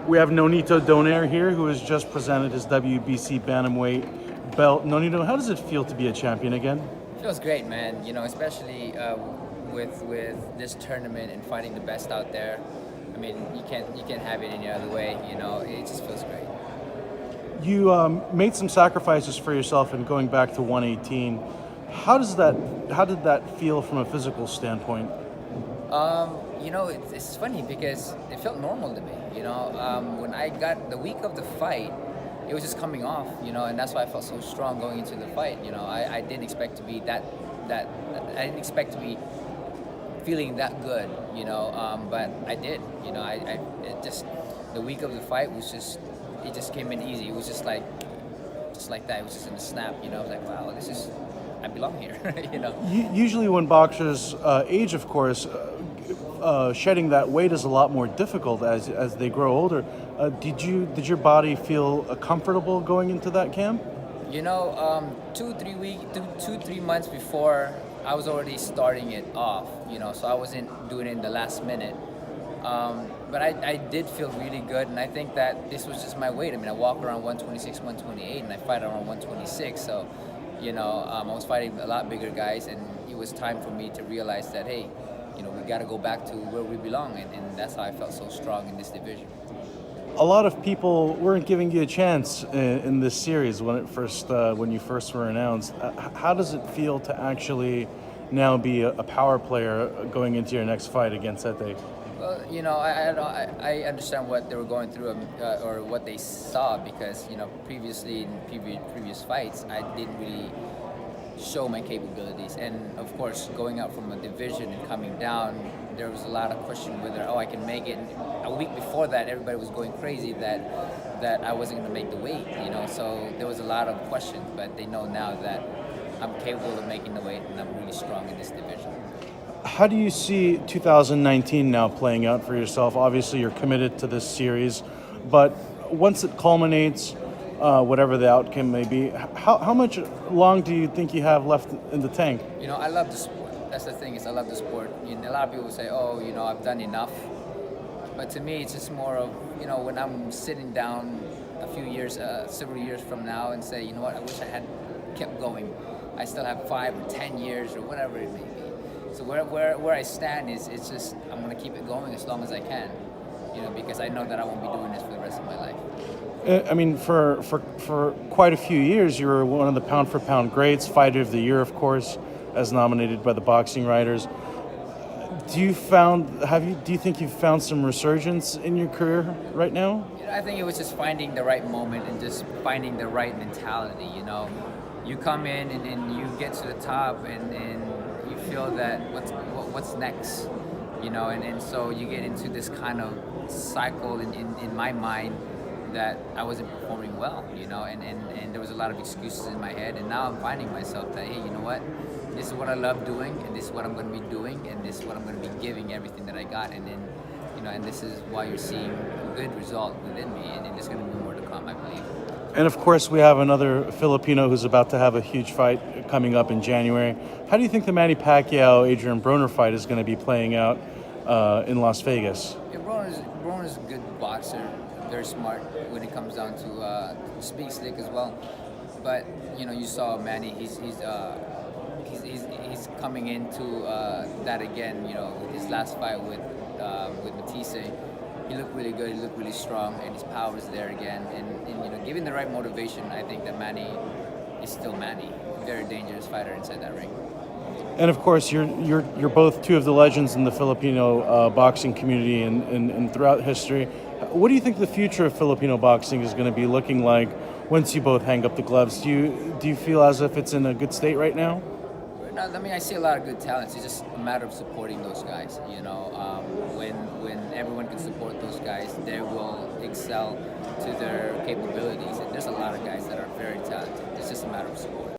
We have Nonito Donaire here, who has just presented his WBC bantamweight belt. Nonito, how does it feel to be a champion again? Feels great, man. You know, especially with this tournament and fighting the best out there. I mean, you can't have it any other way. You know, it just feels great. You made some sacrifices for yourself in going back to 118. How did that feel from a physical standpoint? You know, it's funny because it felt normal to me. You know, when I got the week of the fight, it was just coming off. You know, and that's why I felt so strong going into the fight. You know, I didn't expect to be that I didn't expect to be feeling that good. You know, but I did. You know, it just the week of the fight was just it just came in easy. It was just like that. It was just in a snap. You know, I was like, wow, I belong here. You know. Usually, when boxers age, of course, shedding that weight is a lot more difficult as they grow older. Did your body feel comfortable going into that camp? You know, 2 3 months before, I was already starting it off. You know, so I wasn't doing it in the last minute. But I did feel really good, and I think that this was just my weight. I mean, I walk around 126, 128, and I fight around 126. So, you know, I was fighting a lot bigger guys, and it was time for me to realize that, hey, you know, we got to go back to where we belong, and that's how I felt so strong in this division. A lot of people weren't giving you a chance in this series when you first were announced. How does it feel to actually now be a power player going into your next fight against Sete? Well, you know, I understand what they were going through or what they saw because, you know, previously in previous fights, I didn't really show my capabilities. And, of course, going up from a division and coming down, there was a lot of question whether, I can make it. And a week before that, everybody was going crazy that I wasn't going to make the weight, you know. So there was a lot of questions, but they know now that I'm capable of making the weight and I'm really strong in this division. How do you see 2019 now playing out for yourself? Obviously, you're committed to this series, but once it culminates, whatever the outcome may be, how much long do you think you have left in the tank? You know, I love the sport. That's the thing, is I love the sport. You know, a lot of people say, oh, you know, I've done enough. But to me, it's just more of, you know, when I'm sitting down several years from now and say, you know what, I wish I had kept going. I still have 5 or 10 years or whatever it may be. So where I stand is it's just I'm gonna keep it going as long as I can, you know, because I know that I won't be doing this for the rest of my life. I mean, for quite a few years, you were one of the pound for pound greats, fighter of the year, of course, as nominated by the boxing writers. Do you think you've found some resurgence in your career right now? You know, I think it was just finding the right moment and just finding the right mentality. You know, you come in and you get to the top and you feel that what's next, you know, and so you get into this kind of cycle in my mind that I wasn't performing well, you know, and there was a lot of excuses in my head, and now I'm finding myself that, hey, you know what, this is what I love doing, and this is what I'm going to be doing, and this is what I'm going to be giving everything that I got, and then, you know, and this is why you're seeing a good result within me, and there's going to be more to come, I believe. And of course, we have another Filipino who's about to have a huge fight coming up in January. How do you think the Manny Pacquiao-Adrian Broner fight is going to be playing out in Las Vegas? Yeah, Broner's a good boxer, very smart when it comes down to speak slick as well. But you know, you saw Manny. He's coming into that again. You know, his last fight with Matisse. He looked really good, he looked really strong, and his power is there again. And you know, given the right motivation, I think that Manny is still Manny. Very dangerous fighter inside that ring. And of course, you're both two of the legends in the Filipino boxing community and throughout history. What do you think the future of Filipino boxing is going to be looking like once you both hang up the gloves? Do you feel as if it's in a good state right now? No, I mean, I see a lot of good talents. It's just a matter of supporting those guys. You know, when everyone can support those guys, they will excel to their capabilities. And there's a lot of guys that are very talented. It's just a matter of support.